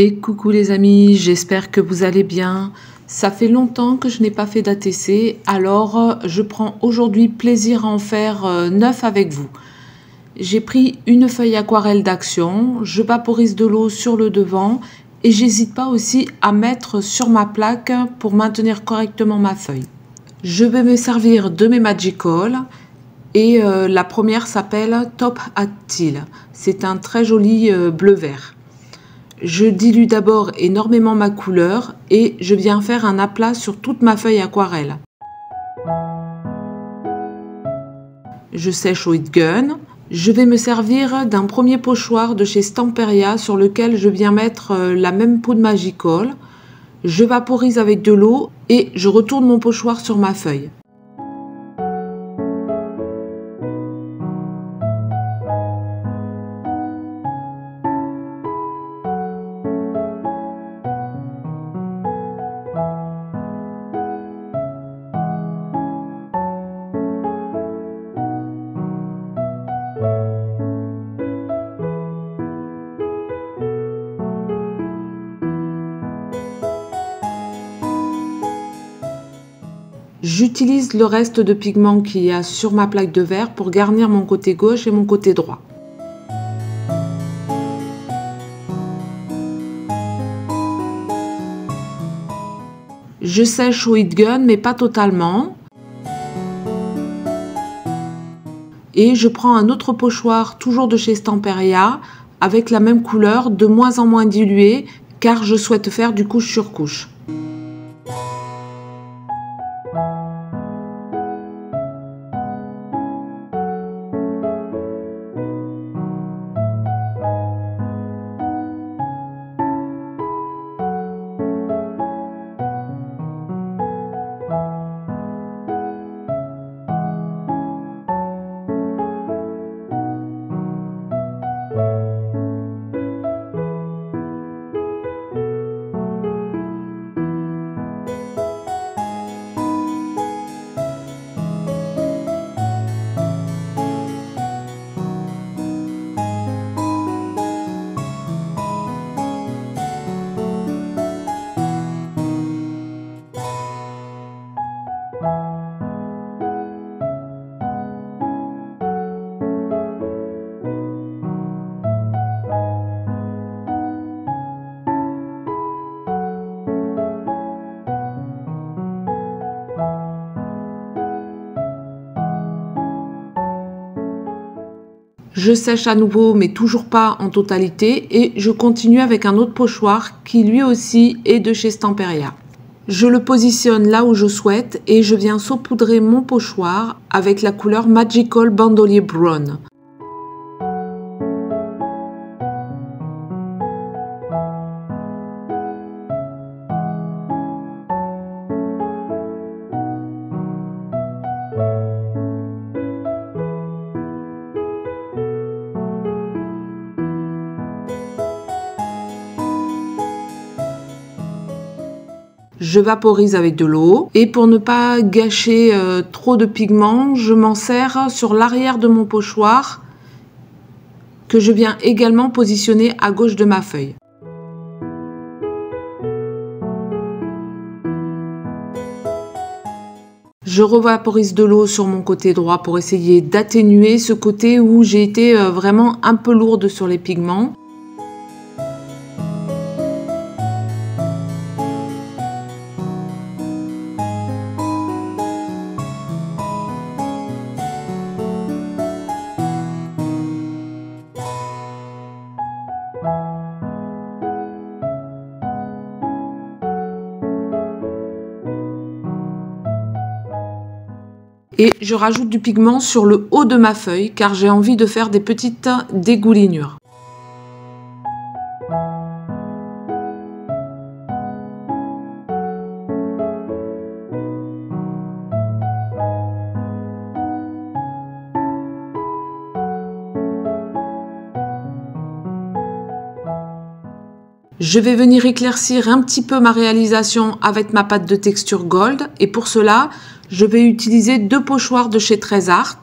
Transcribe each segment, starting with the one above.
Et coucou les amis, j'espère que vous allez bien. Ça fait longtemps que je n'ai pas fait d'ATC, alors je prends aujourd'hui plaisir à en faire 9 avec vous. J'ai pris une feuille aquarelle d'action, je vaporise de l'eau sur le devant et j'hésite pas aussi à mettre sur ma plaque pour maintenir correctement ma feuille. Je vais me servir de mes Magical et la première s'appelle Top Hat Teal. C'est un très joli bleu-vert. Je dilue d'abord énormément ma couleur et je viens faire un aplat sur toute ma feuille aquarelle. Je sèche au heat gun. Je vais me servir d'un premier pochoir de chez Stamperia sur lequel je viens mettre la même poudre Magical. Je vaporise avec de l'eau et je retourne mon pochoir sur ma feuille. J'utilise le reste de pigment qu'il y a sur ma plaque de verre pour garnir mon côté gauche et mon côté droit. Je sèche au heat gun mais pas totalement. Et je prends un autre pochoir toujours de chez Stamperia avec la même couleur, de moins en moins diluée car je souhaite faire du couche sur couche. Je sèche à nouveau mais toujours pas en totalité et je continue avec un autre pochoir qui lui aussi est de chez Stamperia. Je le positionne là où je souhaite et je viens saupoudrer mon pochoir avec la couleur Magical Bandolier Brown. Je vaporise avec de l'eau et pour ne pas gâcher trop de pigment, je m'en sers sur l'arrière de mon pochoir que je viens également positionner à gauche de ma feuille. Je revaporise de l'eau sur mon côté droit pour essayer d'atténuer ce côté où j'ai été vraiment un peu lourde sur les pigments. Et je rajoute du pigment sur le haut de ma feuille car j'ai envie de faire des petites dégoulinures. Je vais venir éclaircir un petit peu ma réalisation avec ma pâte de texture gold et pour cela, je vais utiliser deux pochoirs de chez Trésart,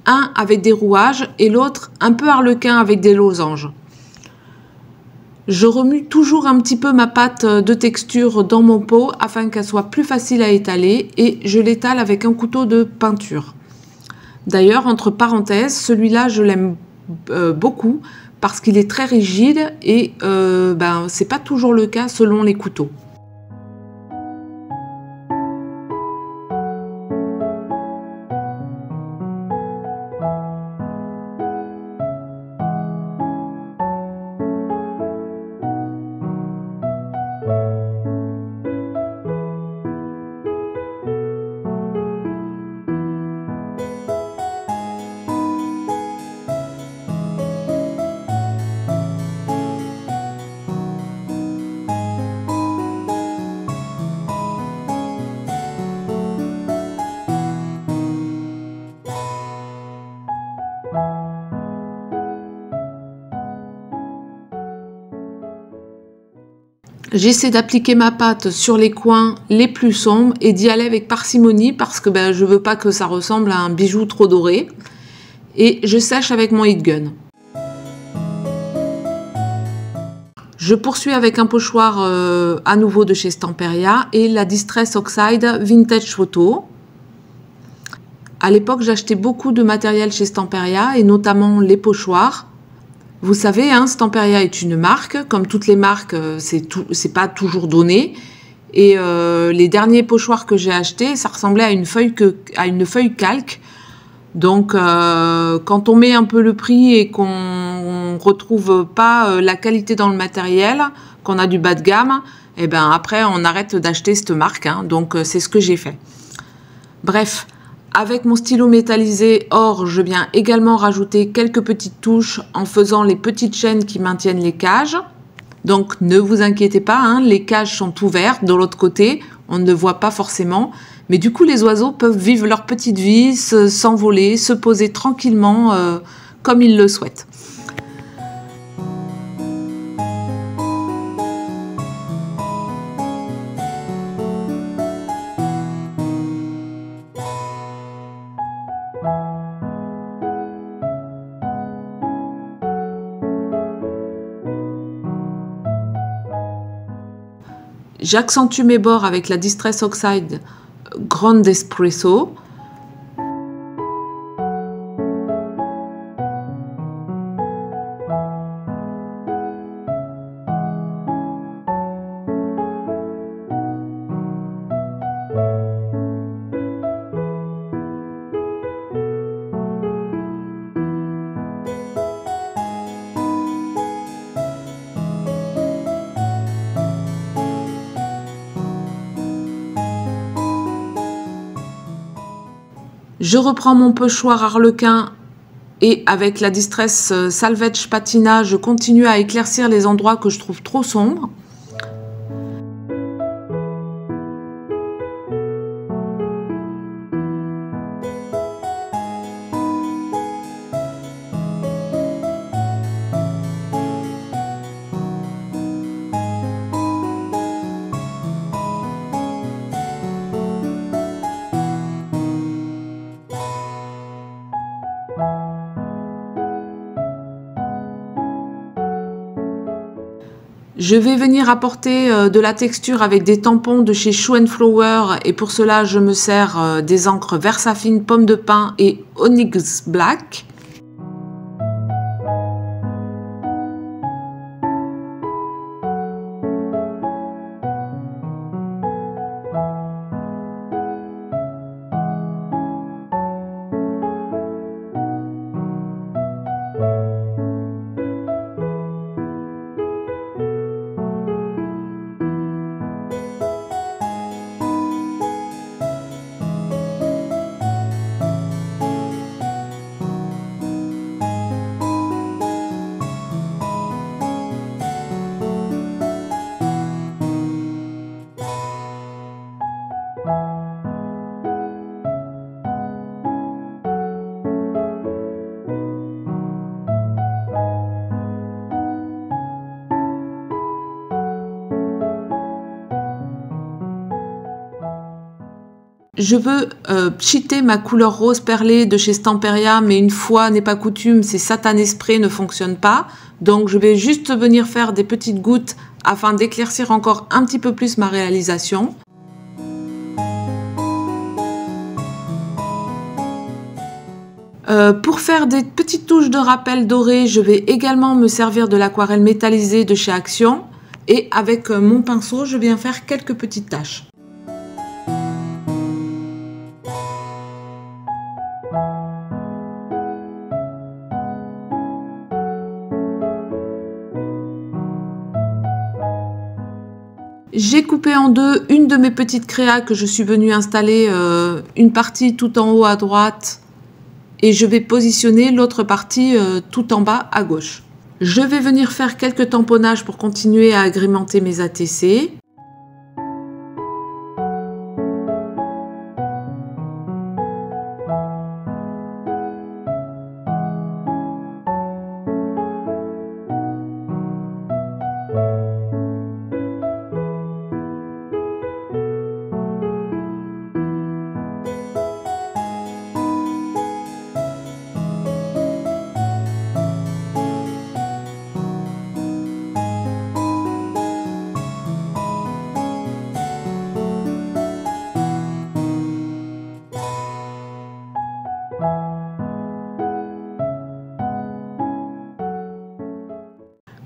un avec des rouages et l'autre un peu harlequin avec des losanges. Je remue toujours un petit peu ma pâte de texture dans mon pot afin qu'elle soit plus facile à étaler et je l'étale avec un couteau de peinture. D'ailleurs, entre parenthèses, celui-là je l'aime beaucoup parce qu'il est très rigide et c'est pas toujours le cas selon les couteaux. J'essaie d'appliquer ma pâte sur les coins les plus sombres et d'y aller avec parcimonie parce que je veux pas que ça ressemble à un bijou trop doré. Et je sèche avec mon heat gun. Je poursuis avec un pochoir à nouveau de chez Stamperia et la Distress Oxide Vintage Photo. À l'époque, j'achetais beaucoup de matériel chez Stamperia et notamment les pochoirs. Vous savez, hein, Stamperia est une marque. Comme toutes les marques, c'est pas toujours donné. Et les derniers pochoirs que j'ai achetés, ça ressemblait à une feuille calque. Donc, quand on met un peu le prix et qu'on retrouve pas la qualité dans le matériel, qu'on a du bas de gamme, et après on arrête d'acheter cette marque. Hein. Donc, c'est ce que j'ai fait. Bref. Avec mon stylo métallisé or, je viens également rajouter quelques petites touches en faisant les petites chaînes qui maintiennent les cages. Donc ne vous inquiétez pas, hein, les cages sont ouvertes de l'autre côté, on ne voit pas forcément. Mais du coup, les oiseaux peuvent vivre leur petite vie, s'envoler, se poser tranquillement comme ils le souhaitent. J'accentue mes bords avec la Distress Oxide Grande Espresso. Je reprends mon pochoir arlequin et avec la Distress Salvage Patina, je continue à éclaircir les endroits que je trouve trop sombres. Je vais venir apporter de la texture avec des tampons de chez Shoe & Flower et pour cela je me sers des encres Versafine Pomme de Pin et Onyx Black. je veux cheater ma couleur rose perlée de chez Stamperia, mais une fois n'est pas coutume, ces Satané Spray ne fonctionnent pas. Donc je vais juste venir faire des petites gouttes afin d'éclaircir encore un petit peu plus ma réalisation. Pour faire des petites touches de rappel doré, je vais également me servir de l'aquarelle métallisée de chez Action. Et avec mon pinceau, je viens faire quelques petites taches. J'ai coupé en deux une de mes petites créas que je suis venue installer une partie tout en haut à droite et je vais positionner l'autre partie tout en bas à gauche. Je vais venir faire quelques tamponnages pour continuer à agrémenter mes ATC.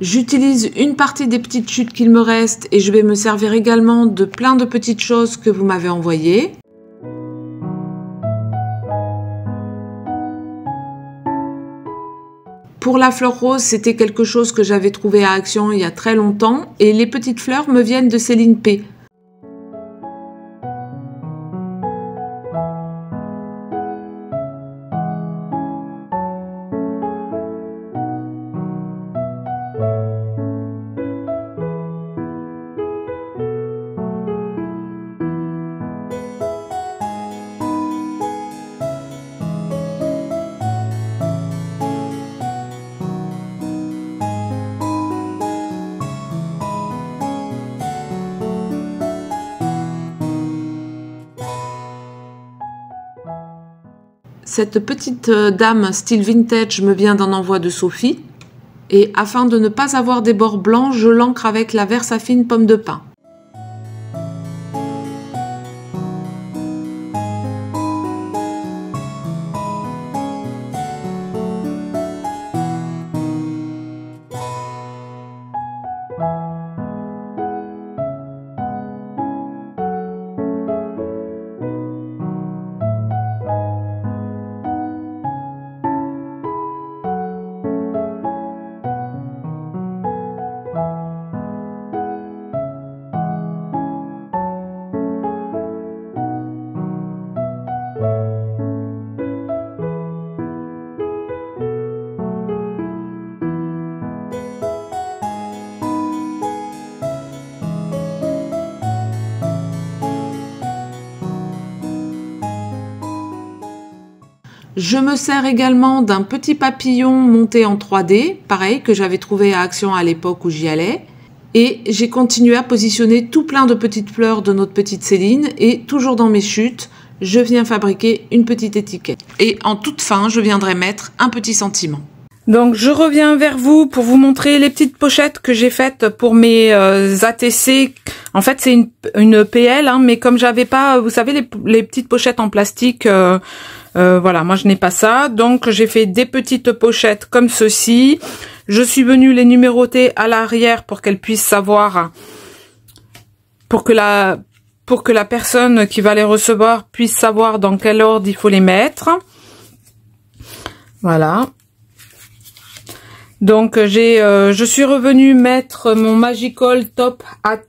J'utilise une partie des petites chutes qu'il me reste et je vais me servir également de plein de petites choses que vous m'avez envoyées. Pour la fleur rose, c'était quelque chose que j'avais trouvé à Action il y a très longtemps et les petites fleurs me viennent de Céline P. Cette petite dame style vintage me vient d'un envoi de Sophie. Et afin de ne pas avoir des bords blancs, je l'encre avec la Versafine pomme de pin. Je me sers également d'un petit papillon monté en 3D, pareil, que j'avais trouvé à Action à l'époque où j'y allais. Et j'ai continué à positionner tout plein de petites fleurs de notre petite Céline. Et toujours dans mes chutes, je viens fabriquer une petite étiquette. Et en toute fin, je viendrai mettre un petit sentiment. Donc je reviens vers vous pour vous montrer les petites pochettes que j'ai faites pour mes ATC. En fait c'est une PL, hein, mais comme j'avais pas, vous savez les petites pochettes en plastique, voilà, moi je n'ai pas ça. Donc j'ai fait des petites pochettes comme ceci. Je suis venue les numéroter à l'arrière pour qu'elles puissent savoir, pour que la personne qui va les recevoir puisse savoir dans quel ordre il faut les mettre. Voilà. Donc je suis revenue mettre mon Magical Top at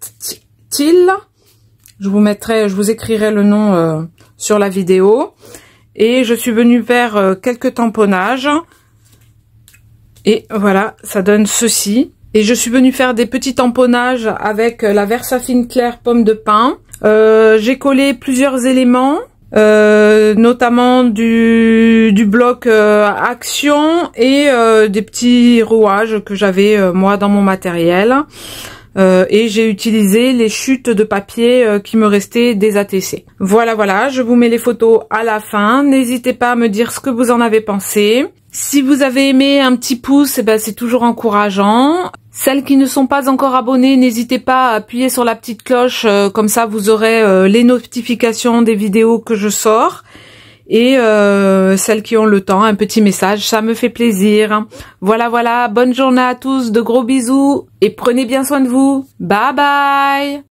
Teal. Je vous écrirai le nom sur la vidéo. Et je suis venue faire quelques tamponnages. Et voilà, ça donne ceci. Et je suis venue faire des petits tamponnages avec la Versafine Claire pomme de pin. J'ai collé plusieurs éléments. Notamment du bloc Action et des petits rouages que j'avais moi dans mon matériel. et j'ai utilisé les chutes de papier qui me restaient des ATC. Voilà, je vous mets les photos à la fin. N'hésitez pas à me dire ce que vous en avez pensé. Si vous avez aimé, un petit pouce, c'est toujours encourageant. Celles qui ne sont pas encore abonnées, n'hésitez pas à appuyer sur la petite cloche, comme ça vous aurez les notifications des vidéos que je sors. Et celles qui ont le temps, un petit message, ça me fait plaisir. Voilà, bonne journée à tous, de gros bisous et prenez bien soin de vous. Bye bye.